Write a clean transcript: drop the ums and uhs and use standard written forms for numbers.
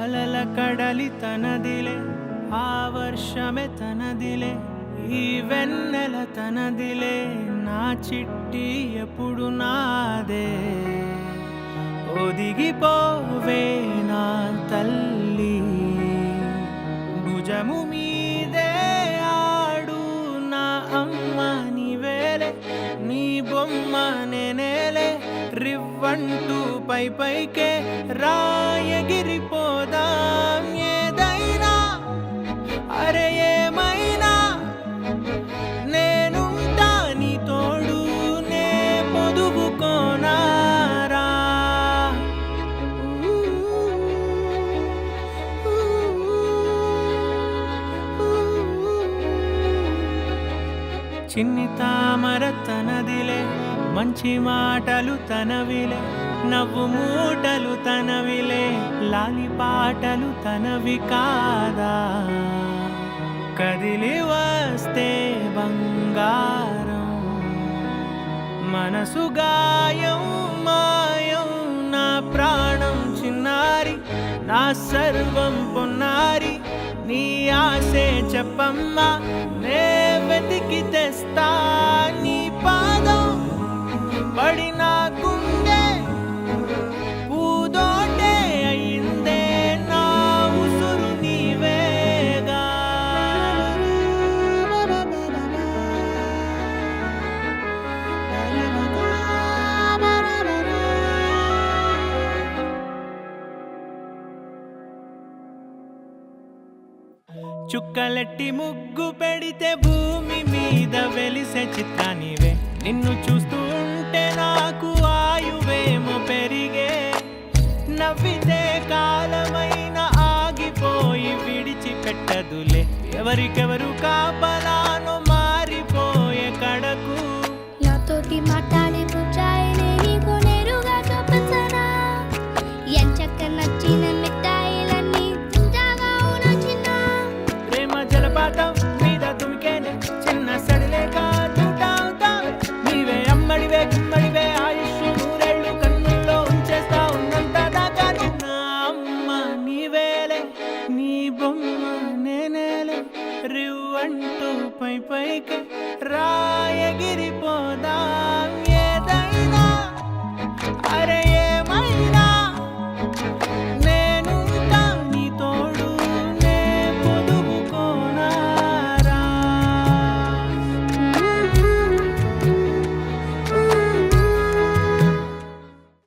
అలల కడలి తనదిలే ఆ వర్షమే తనదిలే ఈ వెన్నెల తనదిలే నా చిట్టి ఎప్పుడు నాదే ఒదిగిపోవే నా తల్లి భుజము మీదే ఆడు నా అమ్మ నీవేలే నీ బొమ్మ నేనేలే రివ్వంటూ పై పైకే రాయగిరిపోదాం ఏదైనా అరే ఏమైనా నేనుంటా నీ తోడు నే పొదుగుకోనారా చిన్ని తామర తనదిలే మంచి మాటలు తనవిలే నవ్వు మూటలు తనవిలే లాలి పాటలు తనవి కాదా కదిలి వస్తే బంగారం మనసు గాయం మాయం నా ప్రాణం చిన్నారి నా సర్వం పొన్నారి నీ ఆశే చెప్పమ్మా నే వెతికి తెస్తా నీ పాదం పడి నా గుండె పూదోటే అయిందే నా ఉసురు నీవేగా చుక్కలెట్టి ముగ్గు పెడితే భూమి మీద వెలిసే చిత్తానివే నిన్ను చూస్తూ ఉంటే నాకు ఆయువేమో పెరిగే నవ్వితే కాలమైన ఆగిపోయి విడిచిపెట్టదులే ఎవరికెవరు కాపలానో మారిపోయే కడకు నాతోటి మాట్లాడే ముచ్చాయిని నీకు నేరుగా చూపించనా ఎంచక్క నచ్చిన మిఠాయిలన్నీ తింటాగా నచ్చిన ప్రేమ జలపాతం మీద తుమికేనే చిన్న సడిలేక చూటావుతావే నీవే అమ్మడివే గుమ్మడివే ఆయుష్ నూరేళ్ళు కన్నుల్లో ఉంచేస్తా ఉన్నంత దాకా నా అమ్మ నీవేలే నీ బొమ్మ నేనేలే రివ్వంటూ పై పైకి రాయగిరిపోదాం ఏదైనా అరే